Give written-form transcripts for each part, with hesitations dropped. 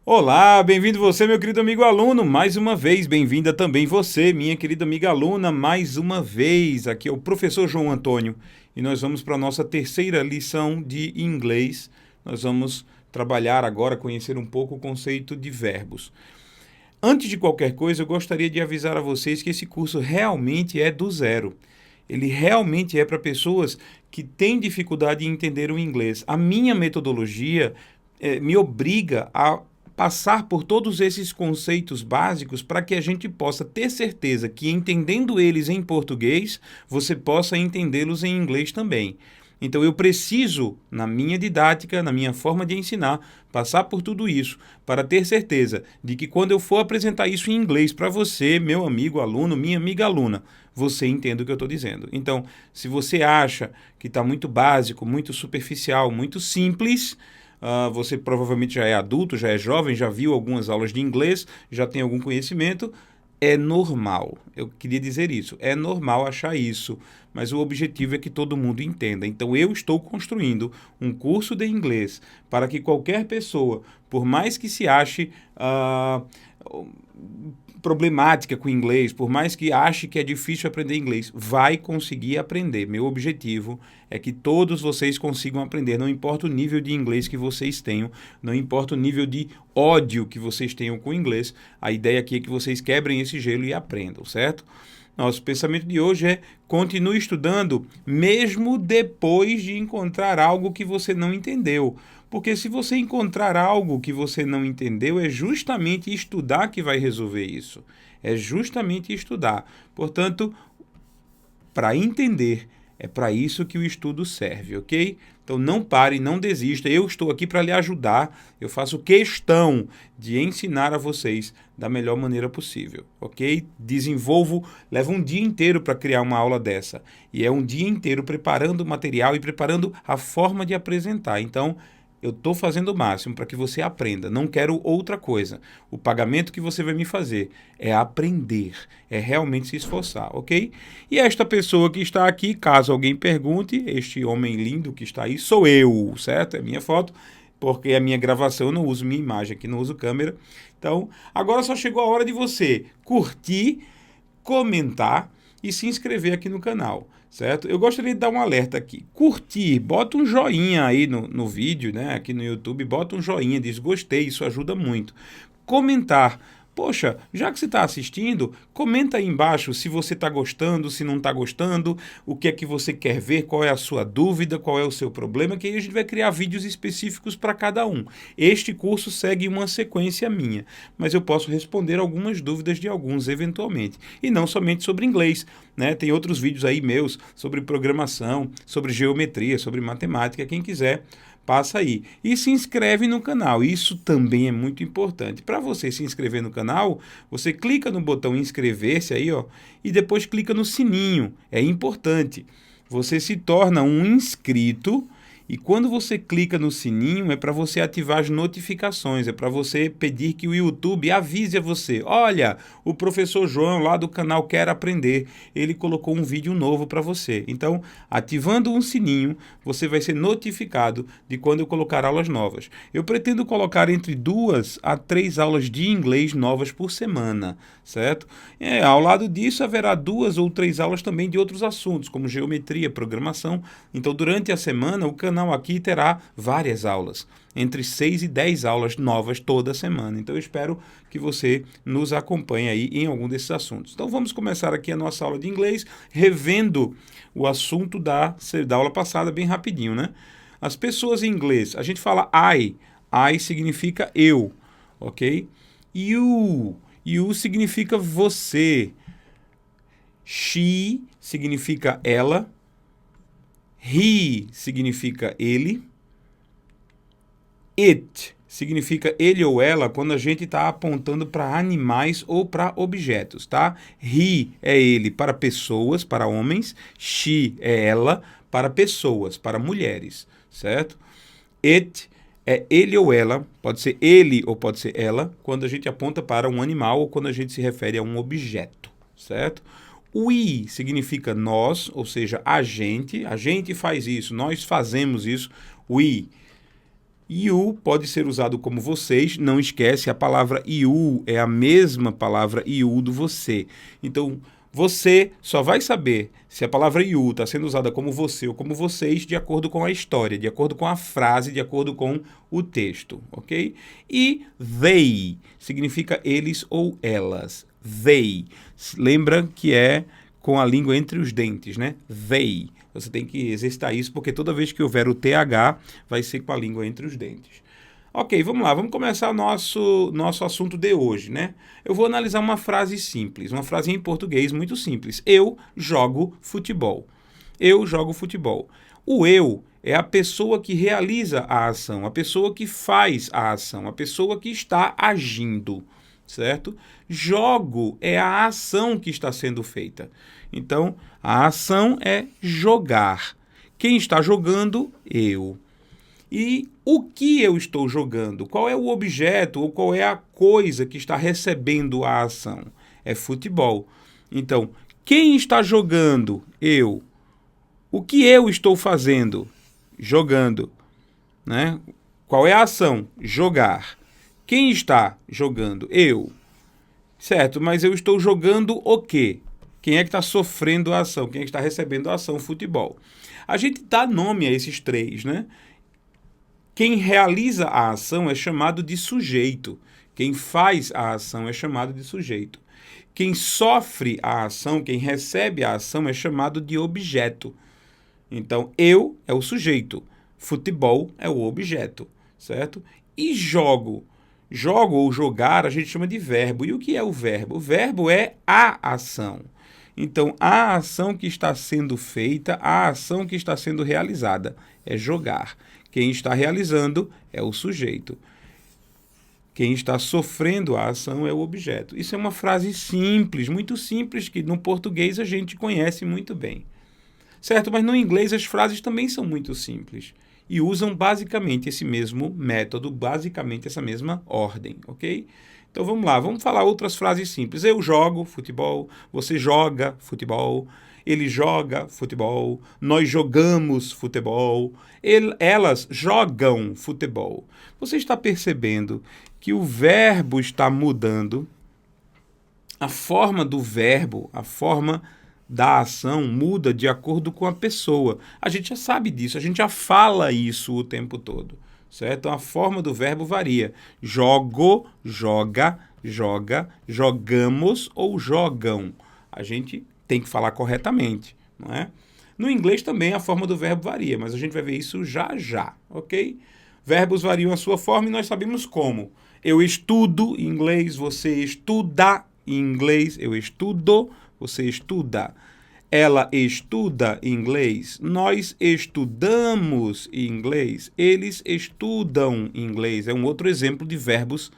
Olá, bem-vindo você, meu querido amigo aluno, mais uma vez, bem-vinda também você, minha querida amiga aluna, mais uma vez. Aqui é o professor João Antônio e nós vamos para a nossa terceira lição de inglês. Nós vamos trabalhar agora, conhecer um pouco o conceito de verbos. Antes de qualquer coisa, eu gostaria de avisar a vocês que esse curso realmente é do zero. Ele realmente é para pessoas que têm dificuldade em entender o inglês. A minha metodologia me obriga a passar por todos esses conceitos básicos para que a gente possa ter certeza que, entendendo eles em português, você possa entendê-los em inglês também. Então eu preciso, na minha didática, na minha forma de ensinar, passar por tudo isso para ter certeza de que quando eu for apresentar isso em inglês para você, meu amigo aluno, minha amiga aluna, você entende o que eu estou dizendo. Então, se você acha que está muito básico, muito superficial, muito simples, você provavelmente já é adulto, já é jovem, já viu algumas aulas de inglês, já tem algum conhecimento, é normal. Eu queria dizer isso. É normal achar isso, mas o objetivo é que todo mundo entenda. Então, eu estou construindo um curso de inglês para que qualquer pessoa, por mais que se ache problemática com o inglês, por mais que ache que é difícil aprender inglês, vai conseguir aprender. Meu objetivo é que todos vocês consigam aprender, não importa o nível de inglês que vocês tenham, não importa o nível de ódio que vocês tenham com o inglês, a ideia aqui é que vocês quebrem esse gelo e aprendam, certo? Nosso pensamento de hoje é: continue estudando mesmo depois de encontrar algo que você não entendeu. Porque se você encontrar algo que você não entendeu, é justamente estudar que vai resolver isso. É justamente estudar. Portanto, para entender, é para isso que o estudo serve, ok? Então não pare, não desista. Eu estou aqui para lhe ajudar. Eu faço questão de ensinar a vocês da melhor maneira possível, ok? Desenvolvo, levo um dia inteiro para criar uma aula dessa. E é um dia inteiro preparando o material e preparando a forma de apresentar. Então, eu estou fazendo o máximo para que você aprenda. Não quero outra coisa. O pagamento que você vai me fazer é aprender, é realmente se esforçar, ok? E esta pessoa que está aqui, caso alguém pergunte, este homem lindo que está aí, sou eu, certo? É minha foto, porque a minha gravação, eu não uso minha imagem aqui, não uso câmera. Então, agora só chegou a hora de você curtir, comentar e se inscrever aqui no canal, certo? Eu gostaria de dar um alerta aqui. Curtir, bota um joinha aí no vídeo, né? Aqui no YouTube, bota um joinha, diz gostei, isso ajuda muito. Comentar. Poxa, já que você está assistindo, comenta aí embaixo se você está gostando, se não está gostando, o que é que você quer ver, qual é a sua dúvida, qual é o seu problema, que aí a gente vai criar vídeos específicos para cada um. Este curso segue uma sequência minha, mas eu posso responder algumas dúvidas de alguns eventualmente. E não somente sobre inglês, né? Tem outros vídeos aí meus sobre programação, sobre geometria, sobre matemática, quem quiser passa aí. E se inscreve no canal. Isso também é muito importante. Para você se inscrever no canal, você clica no botão inscrever-se aí, ó, e depois clica no sininho. É importante. Você se torna um inscrito. E quando você clica no sininho, é para você ativar as notificações, é para você pedir que o YouTube avise a você: olha, o professor João lá do canal Quer Aprender, ele colocou um vídeo novo para você. Então, ativando um sininho, você vai ser notificado de quando eu colocar aulas novas. Eu pretendo colocar entre 2 a 3 aulas de inglês novas por semana, certo? Ao lado disso, haverá 2 ou 3 aulas também de outros assuntos, como geometria, programação. Então, durante a semana, o canal aqui terá várias aulas, entre 6 e 10 aulas novas toda semana. Então eu espero que você nos acompanhe aí em algum desses assuntos. Então vamos começar aqui a nossa aula de inglês, revendo o assunto da aula passada bem rapidinho, né? As pessoas em inglês, a gente fala I significa eu, ok? You significa você. She significa ela. He significa ele. It significa ele ou ela quando a gente está apontando para animais ou para objetos, tá? He é ele para pessoas, para homens. She é ela para pessoas, para mulheres, certo? It é ele ou ela, pode ser ele ou pode ser ela, quando a gente aponta para um animal ou quando a gente se refere a um objeto, certo? We significa nós, ou seja, a gente faz isso, nós fazemos isso, we. You pode ser usado como vocês, não esquece, a palavra you é a mesma palavra you do você. Então, você só vai saber se a palavra you está sendo usada como você ou como vocês de acordo com a história, de acordo com a frase, de acordo com o texto, ok? E they significa eles ou elas. They. Lembra que é com a língua entre os dentes, né? They. Você tem que exercitar isso, porque toda vez que houver o TH, vai ser com a língua entre os dentes. Ok, vamos lá, vamos começar o nosso assunto de hoje, né? Eu vou analisar uma frase simples, uma frase em português muito simples. Eu jogo futebol. Eu jogo futebol. O eu é a pessoa que realiza a ação, a pessoa que faz a ação, a pessoa que está agindo, certo? Jogo é a ação que está sendo feita. Então, a ação é jogar. Quem está jogando? Eu. E o que eu estou jogando? Qual é o objeto ou qual é a coisa que está recebendo a ação? É futebol. Então, quem está jogando? Eu. O que eu estou fazendo? Jogando. Né? Qual é a ação? Jogar. Quem está jogando? Eu. Certo, mas eu estou jogando o quê? Quem é que está sofrendo a ação? Quem é que está recebendo a ação? Futebol. A gente dá nome a esses três, né? Quem realiza a ação é chamado de sujeito. Quem faz a ação é chamado de sujeito. Quem sofre a ação, quem recebe a ação é chamado de objeto. Então, eu é o sujeito, futebol é o objeto, certo? E jogo. Jogo ou jogar a gente chama de verbo. E o que é o verbo? O verbo é a ação. Então, a ação que está sendo feita, a ação que está sendo realizada é jogar. Quem está realizando é o sujeito. Quem está sofrendo a ação é o objeto. Isso é uma frase simples, muito simples, que no português a gente conhece muito bem. Certo? Mas no inglês as frases também são muito simples e usam basicamente esse mesmo método, basicamente essa mesma ordem, ok? Então vamos lá, vamos falar outras frases simples. Eu jogo futebol, você joga futebol, ele joga futebol, nós jogamos futebol, elas jogam futebol. Você está percebendo que o verbo está mudando, a forma do verbo, a forma da ação muda de acordo com a pessoa. A gente já sabe disso, a gente já fala isso o tempo todo, certo? A forma do verbo varia. Jogo, joga, joga, jogamos ou jogam. A gente tem que falar corretamente, não é? No inglês também a forma do verbo varia, mas a gente vai ver isso já já, ok? Verbos variam a sua forma e nós sabemos como. Eu estudo em inglês, você estuda em inglês, eu estudo, você estuda. Ela estuda inglês, nós estudamos inglês, eles estudam inglês. É um outro exemplo de verbos,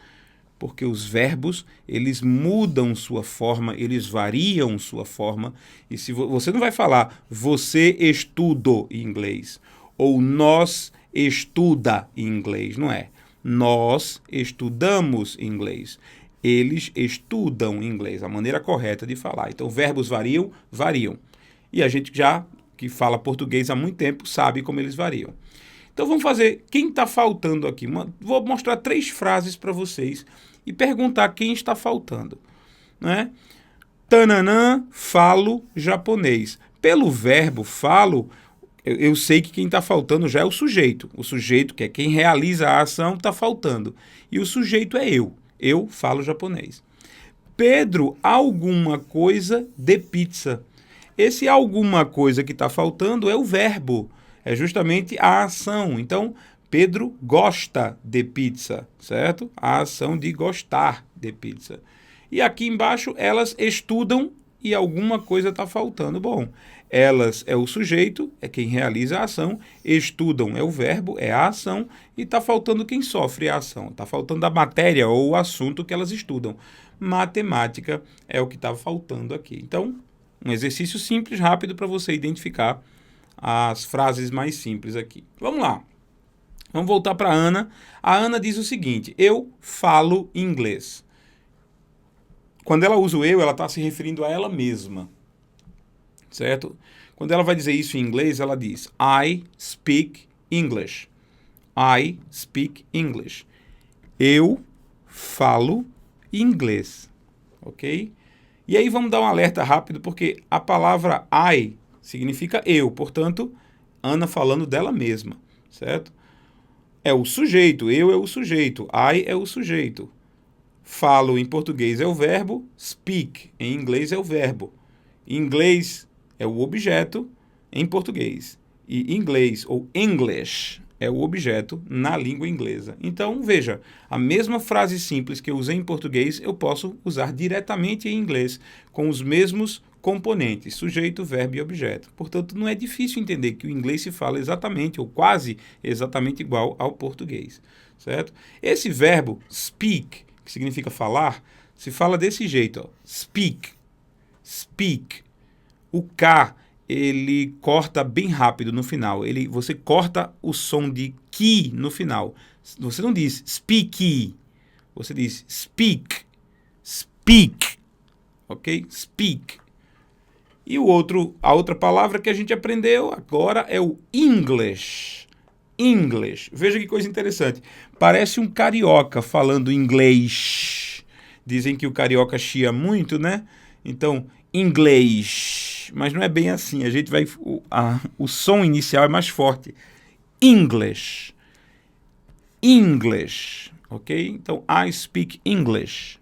porque os verbos, eles mudam sua forma, eles variam sua forma. E se você não vai falar você estudou inglês ou nós estuda inglês, não é? Nós estudamos inglês. Eles estudam inglês, a maneira correta de falar. Então, verbos variam, variam. E a gente já, que fala português há muito tempo, sabe como eles variam. Então, vamos fazer quem está faltando aqui. Vou mostrar 3 frases para vocês e perguntar quem está faltando. Né? Tananã, falo japonês. Pelo verbo falo, eu sei que quem está faltando já é o sujeito. O sujeito, que é quem realiza a ação, está faltando. E o sujeito é eu. Eu falo japonês. Pedro, alguma coisa de pizza. Esse alguma coisa que está faltando é o verbo. É justamente a ação. Então, Pedro gosta de pizza, certo? A ação de gostar de pizza. E aqui embaixo, elas estudam e alguma coisa está faltando. Bom, elas é o sujeito, é quem realiza a ação, estudam é o verbo, é a ação, e está faltando quem sofre a ação. Está faltando a matéria ou o assunto que elas estudam. Matemática é o que está faltando aqui. Então, um exercício simples, rápido, para você identificar as frases mais simples aqui. Vamos lá. Vamos voltar para a Ana. A Ana diz o seguinte: eu falo inglês. Quando ela usa o eu, ela está se referindo a ela mesma. Certo? Quando ela vai dizer isso em inglês, ela diz I speak English. I speak English. Eu falo inglês, ok? E aí vamos dar um alerta rápido, porque a palavra I significa eu, portanto, Ana falando dela mesma, certo? É o sujeito, eu é o sujeito, I é o sujeito. Falo em português é o verbo, speak em inglês é o verbo. Em inglês é o objeto em português. E inglês ou English é o objeto na língua inglesa. Então, veja, a mesma frase simples que eu usei em português, eu posso usar diretamente em inglês, com os mesmos componentes, sujeito, verbo e objeto. Portanto, não é difícil entender que o inglês se fala exatamente, ou quase exatamente igual ao português, certo? Esse verbo speak, que significa falar, se fala desse jeito, ó, speak, speak. O K, ele corta bem rápido no final. Você corta o som de ki no final. Você não diz speaky, você diz speak, speak, ok? Speak. E a outra palavra que a gente aprendeu agora é o English. English. Veja que coisa interessante. Parece um carioca falando inglês. Dizem que o carioca chia muito, né? Então, inglês. Mas não é bem assim. A gente vai... O som inicial é mais forte. English. English. Ok? Então, I speak English.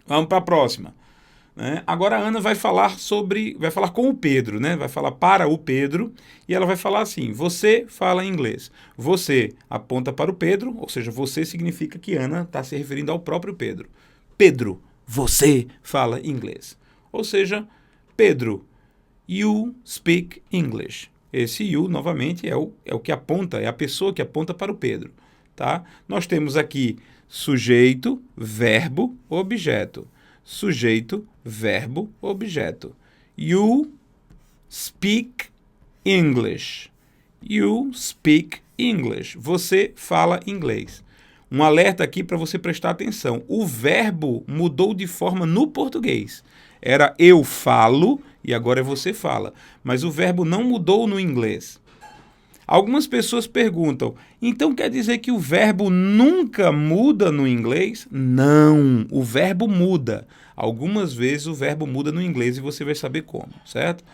Vamos para a próxima. Agora a Ana vai falar com o Pedro, né? Vai falar para o Pedro e ela vai falar assim: você fala inglês. Você aponta para o Pedro, ou seja, você significa que Ana está se referindo ao próprio Pedro. Pedro, você fala inglês. Ou seja, Pedro, you speak English. Esse you, novamente, é o que aponta, é a pessoa que aponta para o Pedro. Tá? Nós temos aqui sujeito, verbo, objeto. Sujeito, verbo, objeto. You speak English. You speak English. Você fala inglês. Um alerta aqui para você prestar atenção. O verbo mudou de forma no português. Era eu falo e agora é você fala. Mas o verbo não mudou no inglês. Algumas pessoas perguntam, então quer dizer que o verbo nunca muda no inglês? Não, o verbo muda. Algumas vezes o verbo muda no inglês e você vai saber como, certo?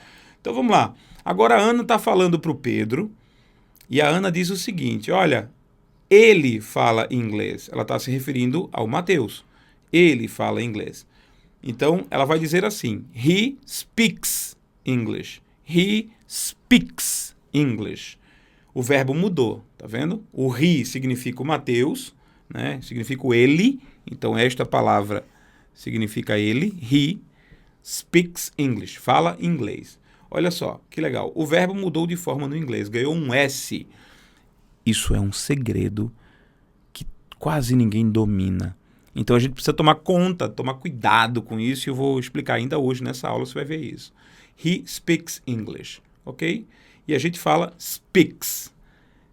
Então vamos lá. Agora a Ana está falando para o Pedro e a Ana diz o seguinte, olha, ele fala inglês. Ela está se referindo ao Mateus. Ele fala inglês. Então ela vai dizer assim, he speaks English. He speaks English. O verbo mudou, tá vendo? O he significa o Mateus, né? Significa o ele. Então, esta palavra significa ele. He speaks English. Fala inglês. Olha só, que legal. O verbo mudou de forma no inglês. Ganhou um S. Isso é um segredo que quase ninguém domina. Então, a gente precisa tomar conta, tomar cuidado com isso. E eu vou explicar ainda hoje nessa aula, você vai ver isso. He speaks English, ok? E a gente fala speaks.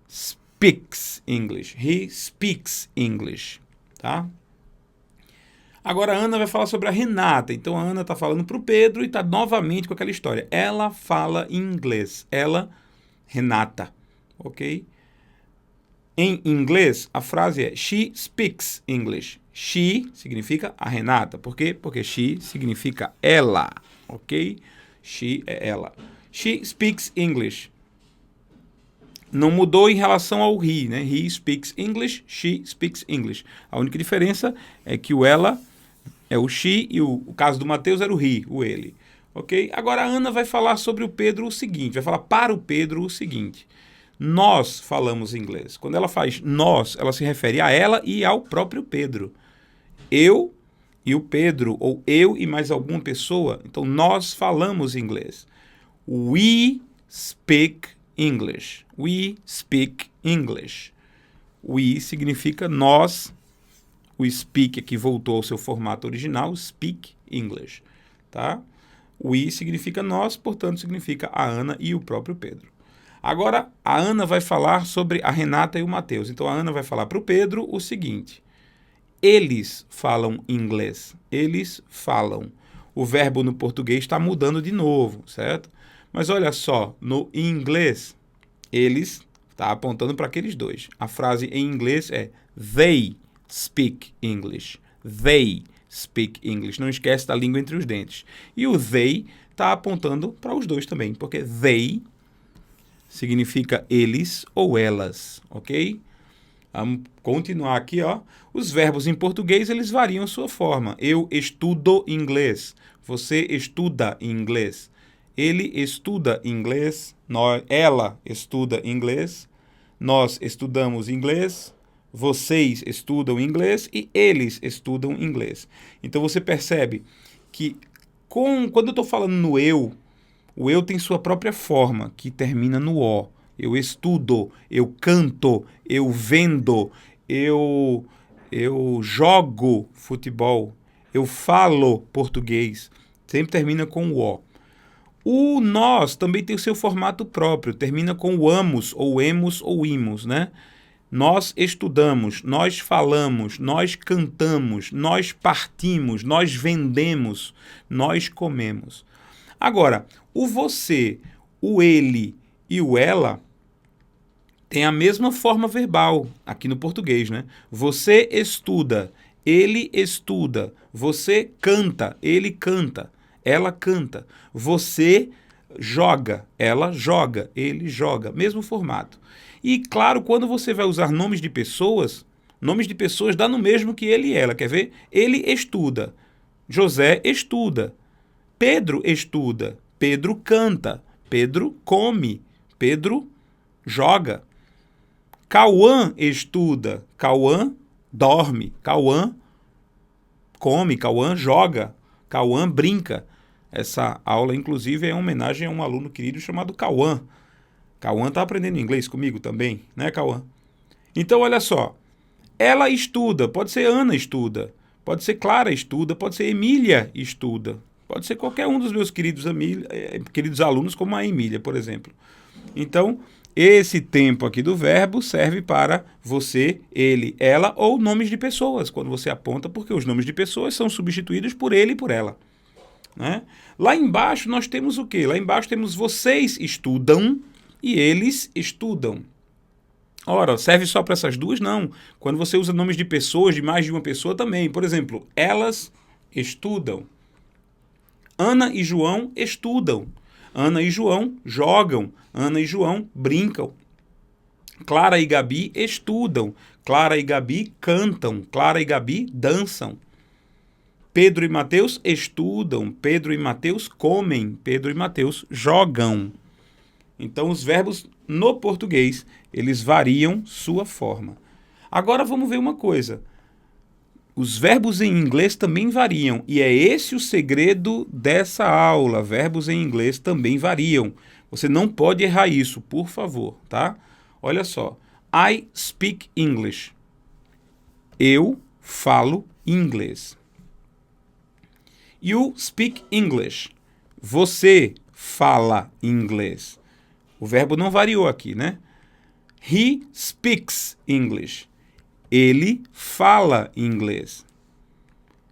Speaks English. He speaks English. Tá? Agora a Ana vai falar sobre a Renata. Então a Ana está falando para o Pedro e está novamente com aquela história. Ela fala inglês. Ela, Renata. Ok? Em inglês, a frase é she speaks English. She significa a Renata. Por quê? Porque she significa ela. Ok? She é ela. She speaks English. Não mudou em relação ao he, né? He speaks English, she speaks English. A única diferença é que o ela é o she e o caso do Mateus era o he, o ele. Ok? Agora a Ana vai falar sobre o Pedro o seguinte, vai falar para o Pedro o seguinte. Nós falamos inglês. Quando ela faz nós, ela se refere a ela e ao próprio Pedro. Eu e o Pedro, ou eu e mais alguma pessoa. Então, nós falamos inglês. We speak English. We speak English. We significa nós. O speak aqui voltou ao seu formato original. Speak English. Tá? We significa nós, portanto, significa a Ana e o próprio Pedro. Agora, a Ana vai falar sobre a Renata e o Mateus. Então, a Ana vai falar para o Pedro o seguinte. Eles falam inglês. Eles falam. O verbo no português está mudando de novo, certo? Mas olha só, no inglês, eles Está apontando para aqueles dois. A frase em inglês é they speak English. They speak English. Não esquece da língua entre os dentes. E o they está apontando para os dois também, porque they significa eles ou elas, ok? Vamos continuar aqui, ó. Os verbos em português, eles variam sua forma. Eu estudo inglês. Você estuda inglês. Ele estuda inglês. Ela estuda inglês. Nós estudamos inglês. Vocês estudam inglês e eles estudam inglês. Então você percebe que quando eu estou falando no eu, o eu tem sua própria forma, que termina no O. Eu estudo, eu canto, eu vendo, eu jogo futebol, eu falo português. Sempre termina com o O. O nós também tem o seu formato próprio, termina com o amos, ou emos, ou imos, né? Nós estudamos, nós falamos, nós cantamos, nós partimos, nós vendemos, nós comemos. Agora, o você, o ele e o ela tem a mesma forma verbal aqui no português, né? Você estuda, ele estuda, você canta, ele canta, ela canta. Você joga, ela joga, ele joga. Mesmo formato. E, claro, quando você vai usar nomes de pessoas dá no mesmo que ele e ela. Quer ver? Ele estuda. José estuda. Pedro estuda. Pedro canta. Pedro come. Pedro joga. Cauã estuda. Cauã dorme. Cauã come. Cauã joga. Cauã brinca. Essa aula, inclusive, é uma homenagem a um aluno querido chamado Cauã. Cauã está aprendendo inglês comigo também, né, Cauã? Então, olha só. Ela estuda. Pode ser Ana estuda. Pode ser Clara estuda. Pode ser Emília estuda. Pode ser qualquer um dos meus queridos alunos, como a Emília, por exemplo. Então, esse tempo aqui do verbo serve para você, ele, ela ou nomes de pessoas, quando você aponta, porque os nomes de pessoas são substituídos por ele e por ela. Né? Lá embaixo nós temos o quê? Lá embaixo temos vocês estudam e eles estudam. Ora, serve só para essas duas? Não. Quando você usa nomes de pessoas, de mais de uma pessoa também. Por exemplo, elas estudam. Ana e João estudam. Ana e João jogam. Ana e João brincam. Clara e Gabi estudam. Clara e Gabi cantam. Clara e Gabi dançam. Pedro e Mateus estudam. Pedro e Mateus comem. Pedro e Mateus jogam. Então, os verbos no português, eles variam sua forma. Agora, vamos ver uma coisa. Os verbos em inglês também variam. E é esse o segredo dessa aula. Verbos em inglês também variam. Você não pode errar isso, por favor, tá? Olha só. I speak English. Eu falo inglês. You speak English. Você fala inglês. O verbo não variou aqui, né? He speaks English. Ele fala inglês.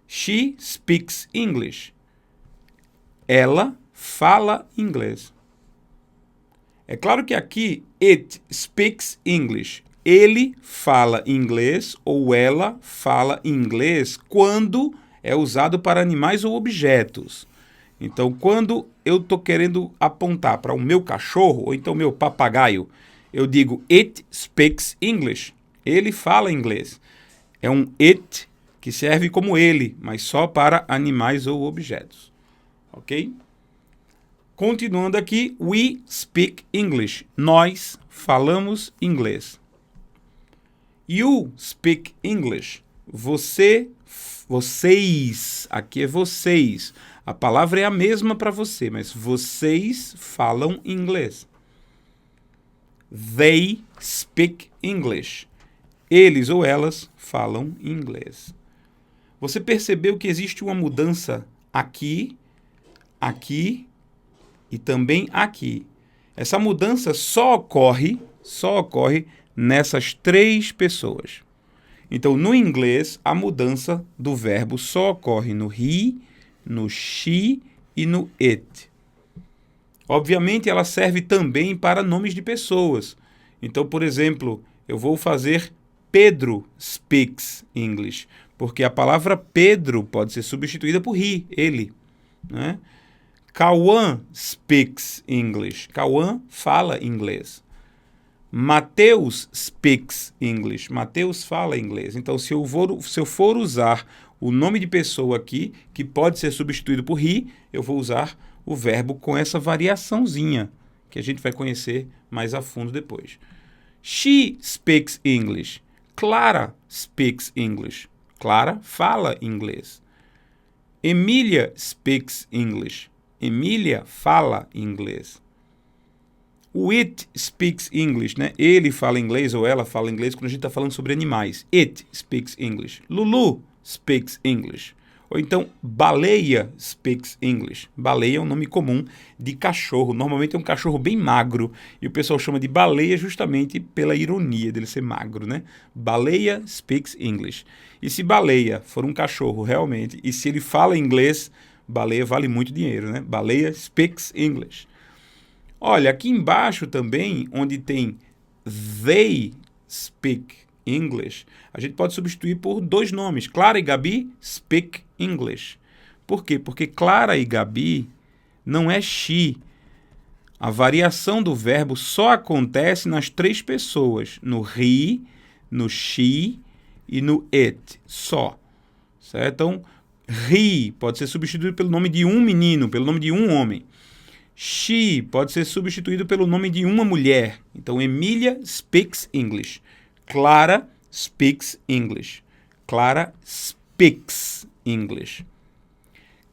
She speaks English. Ela fala inglês. É claro que aqui, it speaks English. Ele fala inglês ou ela fala inglês quando é usado para animais ou objetos. Então, quando eu estou querendo apontar para o meu cachorro, ou então meu papagaio, eu digo, it speaks English. Ele fala inglês. É um it que serve como ele, mas só para animais ou objetos. Ok? Continuando aqui, we speak English. Nós falamos inglês. You speak English. Vocês. Aqui é vocês. A palavra é a mesma para você, mas vocês falam inglês. They speak English. Eles ou elas falam inglês. Você percebeu que existe uma mudança aqui, aqui e também aqui. Essa mudança só ocorre nessas três pessoas. Então, no inglês, a mudança do verbo só ocorre no he, no she e no it. Obviamente, ela serve também para nomes de pessoas. Então, por exemplo, eu vou fazer Pedro speaks English, porque a palavra Pedro pode ser substituída por he, ele, né? Cauã speaks English. Cauã fala inglês. Mateus speaks English. Mateus fala inglês. Então, se eu for usar o nome de pessoa aqui, que pode ser substituído por he, eu vou usar o verbo com essa variaçãozinha, que a gente vai conhecer mais a fundo depois. She speaks English. Clara speaks English. Clara fala inglês. Emília speaks English. Emília fala inglês. O it speaks English, né? Ele fala inglês ou ela fala inglês quando a gente está falando sobre animais. It speaks English. Lulu speaks English. Ou então, baleia speaks English. Baleia é um nome comum de cachorro. Normalmente é um cachorro bem magro. E o pessoal chama de baleia justamente pela ironia dele ser magro, né? Baleia speaks English. E se baleia for um cachorro realmente, e se ele fala inglês, baleia vale muito dinheiro, né? Baleia speaks English. Olha, aqui embaixo também, onde tem they speak English, a gente pode substituir por dois nomes. Clara e Gabi speak English. Por quê? Porque Clara e Gabi não é she. A variação do verbo só acontece nas três pessoas. No he, no she e no it. Só. Certo? Então, he pode ser substituído pelo nome de um menino, pelo nome de um homem. She pode ser substituído pelo nome de uma mulher. Então, Emília speaks English. Clara speaks English. Clara speaks English.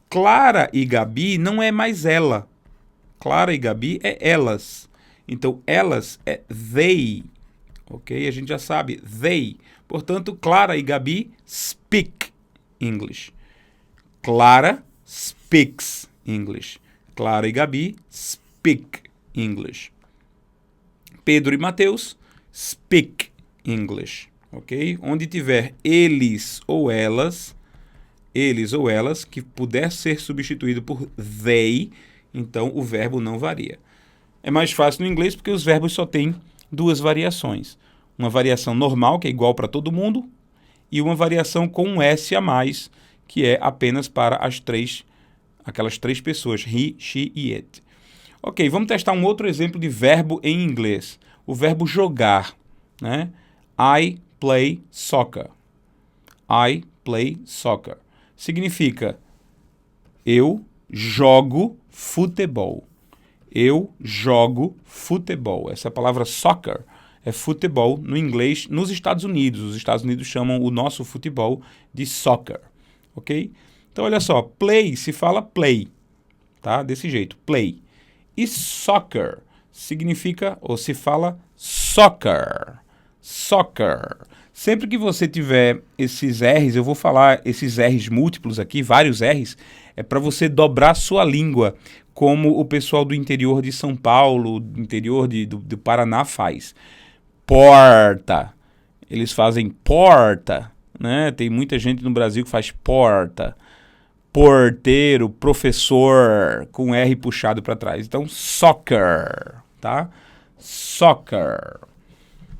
Clara e Gabi não é mais ela. Clara e Gabi é elas. Então, elas é they. Ok? A gente já sabe, they. Portanto, Clara e Gabi speak English. Clara speaks English. Clara e Gabi speak English. Pedro e Mateus speak English, ok? Onde tiver eles ou elas que puder ser substituído por they, então o verbo não varia. É mais fácil no inglês porque os verbos só têm duas variações. Uma variação normal, que é igual para todo mundo, e uma variação com um S a mais, que é apenas para aquelas três pessoas, he, she e it. Ok, vamos testar um outro exemplo de verbo em inglês. O verbo jogar, né? I play soccer. I play soccer. Significa eu jogo futebol. Eu jogo futebol. Essa palavra soccer é futebol no inglês nos Estados Unidos. Os Estados Unidos chamam o nosso futebol de soccer, ok? Então, olha só, play se fala play, tá? Desse jeito, play. E soccer significa, ou se fala soccer, soccer. Sempre que você tiver esses R's, eu vou falar esses R's múltiplos aqui, vários R's, é para você dobrar sua língua, como o pessoal do interior de São Paulo, do interior do Paraná faz. Porta. Eles fazem porta, né? Tem muita gente no Brasil que faz porta. Porteiro, professor, com R puxado para trás. Então, soccer, tá? Soccer.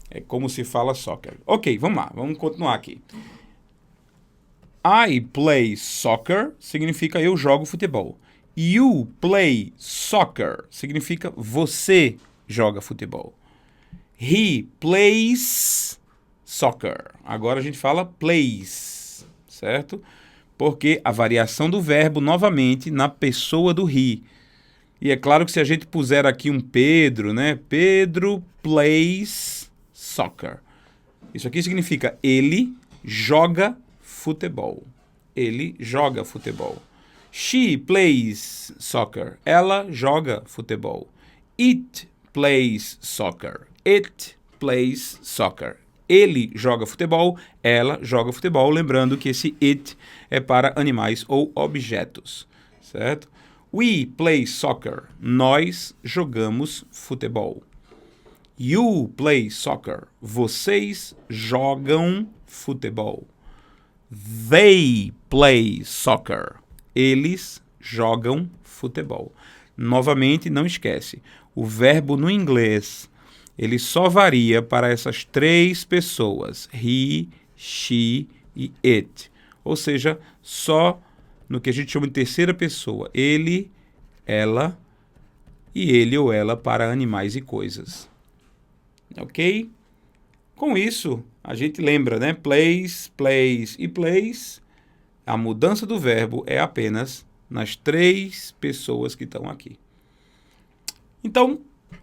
É como se fala soccer. Ok, vamos lá, vamos continuar aqui. I play soccer significa eu jogo futebol. You play soccer significa você joga futebol. He plays soccer. Agora a gente fala plays, certo? Porque a variação do verbo, novamente, na pessoa do he. E é claro que se a gente puser aqui um Pedro, né? Pedro plays soccer. Isso aqui significa ele joga futebol. Ele joga futebol. She plays soccer. Ela joga futebol. It plays soccer. It plays soccer. Ele joga futebol, ela joga futebol. Lembrando que esse it é para animais ou objetos, certo? We play soccer. Nós jogamos futebol. You play soccer. Vocês jogam futebol. They play soccer. Eles jogam futebol. Novamente, não esquece. O verbo no inglês ele só varia para essas 3 pessoas, he, she e it. Ou seja, só no que a gente chama de terceira pessoa, ele, ela e ele ou ela para animais e coisas. Ok? Com isso, a gente lembra, né? Plays, plays e plays. A mudança do verbo é apenas nas 3 pessoas que estão aqui. Então,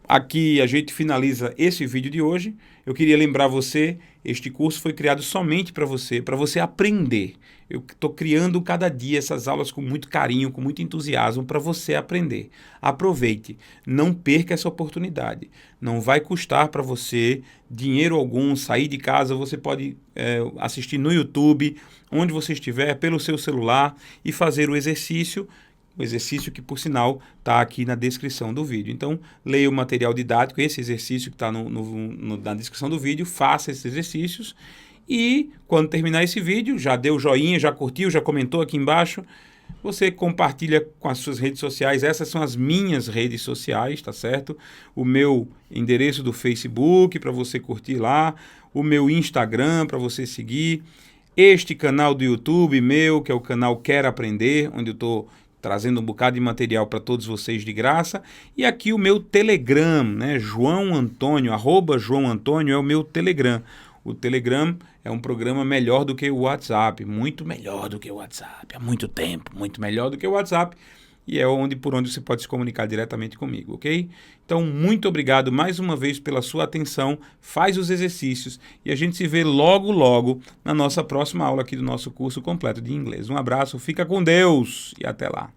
aqui a gente finaliza esse vídeo de hoje. Eu queria lembrar você, este curso foi criado somente para você aprender. Eu estou criando cada dia essas aulas com muito carinho, com muito entusiasmo para você aprender. Aproveite, não perca essa oportunidade. Não vai custar para você dinheiro algum, sair de casa, você pode assistir no YouTube, onde você estiver, pelo seu celular e fazer o exercício que, por sinal, está aqui na descrição do vídeo. Então, leia o material didático, esse exercício que está na descrição do vídeo, faça esses exercícios e, quando terminar esse vídeo, já deu joinha, já curtiu, já comentou aqui embaixo, você compartilha com as suas redes sociais. Essas são as minhas redes sociais, tá certo? O meu endereço do Facebook para você curtir lá, o meu Instagram para você seguir, este canal do YouTube meu, que é o canal Quer Aprender, onde eu estou trazendo um bocado de material para todos vocês de graça. E aqui o meu Telegram, né? João Antônio, @João Antônio é o meu Telegram. O Telegram é um programa melhor do que o WhatsApp, muito melhor do que o WhatsApp, há muito tempo, muito melhor do que o WhatsApp. E é por onde você pode se comunicar diretamente comigo, ok? Então, muito obrigado mais uma vez pela sua atenção, faz os exercícios e a gente se vê logo, logo na nossa próxima aula aqui do nosso curso completo de inglês. Um abraço, fica com Deus e até lá.